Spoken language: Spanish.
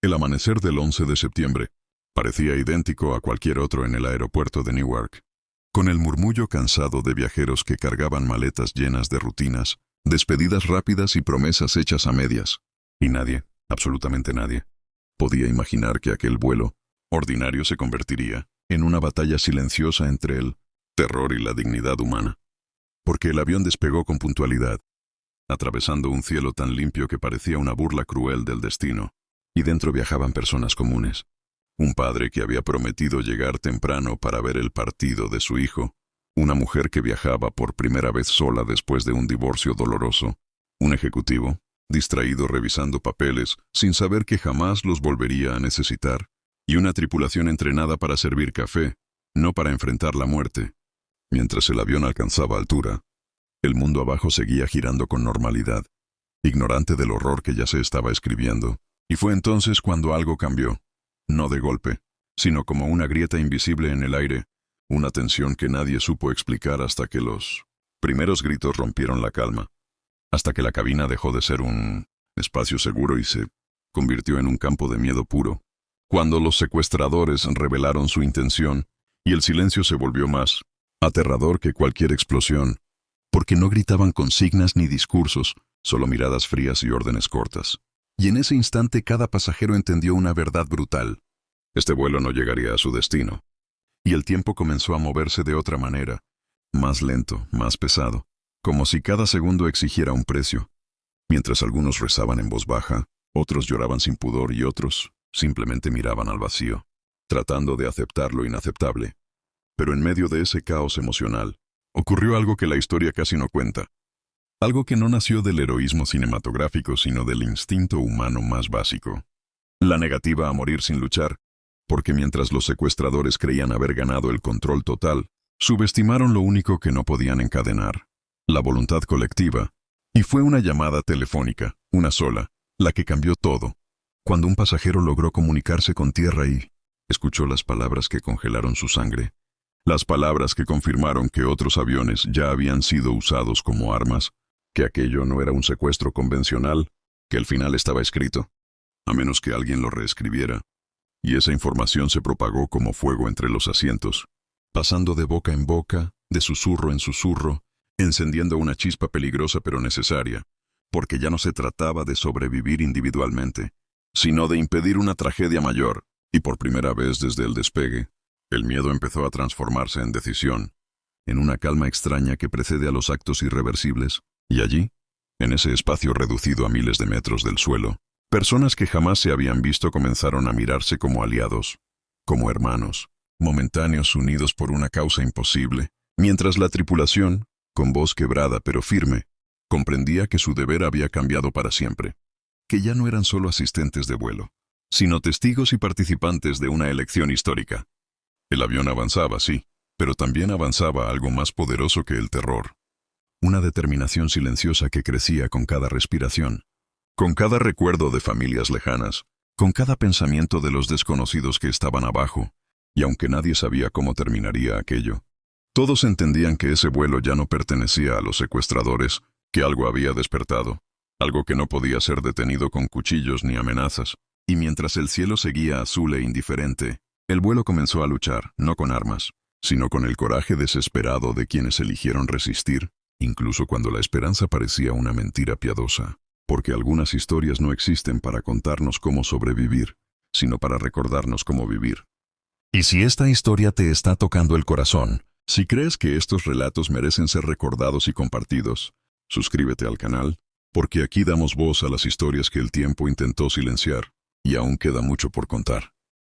El amanecer del 11 de septiembre parecía idéntico a cualquier otro en el aeropuerto de Newark, con el murmullo cansado de viajeros que cargaban maletas llenas de rutinas, despedidas rápidas y promesas hechas a medias. Y nadie, absolutamente nadie, podía imaginar que aquel vuelo ordinario se convertiría en una batalla silenciosa entre el terror y la dignidad humana. Porque el avión despegó con puntualidad, atravesando un cielo tan limpio que parecía una burla cruel del destino, y dentro viajaban personas comunes. Un padre que había prometido llegar temprano para ver el partido de su hijo, una mujer que viajaba por primera vez sola después de un divorcio doloroso, un ejecutivo, distraído revisando papeles sin saber que jamás los volvería a necesitar, y una tripulación entrenada para servir café, no para enfrentar la muerte. Mientras el avión alcanzaba altura, el mundo abajo seguía girando con normalidad, ignorante del horror que ya se estaba escribiendo. Y fue entonces cuando algo cambió, no de golpe, sino como una grieta invisible en el aire, una tensión que nadie supo explicar hasta que los primeros gritos rompieron la calma, hasta que la cabina dejó de ser un espacio seguro y se convirtió en un campo de miedo puro, cuando los secuestradores revelaron su intención y el silencio se volvió más aterrador que cualquier explosión, porque no gritaban consignas ni discursos, solo miradas frías y órdenes cortas. Y en ese instante cada pasajero entendió una verdad brutal. Este vuelo no llegaría a su destino. Y el tiempo comenzó a moverse de otra manera, más lento, más pesado, como si cada segundo exigiera un precio. Mientras algunos rezaban en voz baja, otros lloraban sin pudor y otros simplemente miraban al vacío, tratando de aceptar lo inaceptable. Pero en medio de ese caos emocional, ocurrió algo que la historia casi no cuenta. Algo que no nació del heroísmo cinematográfico, sino del instinto humano más básico. La negativa a morir sin luchar, porque mientras los secuestradores creían haber ganado el control total, subestimaron lo único que no podían encadenar, la voluntad colectiva. Y fue una llamada telefónica, una sola, la que cambió todo. Cuando un pasajero logró comunicarse con tierra y escuchó las palabras que congelaron su sangre, las palabras que confirmaron que otros aviones ya habían sido usados como armas, que aquello no era un secuestro convencional, que el final estaba escrito, a menos que alguien lo reescribiera. Y esa información se propagó como fuego entre los asientos, pasando de boca en boca, de susurro en susurro, encendiendo una chispa peligrosa pero necesaria, porque ya no se trataba de sobrevivir individualmente, sino de impedir una tragedia mayor, y por primera vez desde el despegue, el miedo empezó a transformarse en decisión, en una calma extraña que precede a los actos irreversibles. Y allí, en ese espacio reducido a miles de metros del suelo, personas que jamás se habían visto comenzaron a mirarse como aliados, como hermanos, momentáneos unidos por una causa imposible, mientras la tripulación, con voz quebrada pero firme, comprendía que su deber había cambiado para siempre, que ya no eran solo asistentes de vuelo, sino testigos y participantes de una elección histórica. El avión avanzaba, sí, pero también avanzaba algo más poderoso que el terror. Una determinación silenciosa que crecía con cada respiración, con cada recuerdo de familias lejanas, con cada pensamiento de los desconocidos que estaban abajo, y aunque nadie sabía cómo terminaría aquello, todos entendían que ese vuelo ya no pertenecía a los secuestradores, que algo había despertado, algo que no podía ser detenido con cuchillos ni amenazas, y mientras el cielo seguía azul e indiferente, el vuelo comenzó a luchar, no con armas, sino con el coraje desesperado de quienes eligieron resistir, incluso cuando la esperanza parecía una mentira piadosa, porque algunas historias no existen para contarnos cómo sobrevivir, sino para recordarnos cómo vivir. Y si esta historia te está tocando el corazón, si crees que estos relatos merecen ser recordados y compartidos, suscríbete al canal, porque aquí damos voz a las historias que el tiempo intentó silenciar, y aún queda mucho por contar.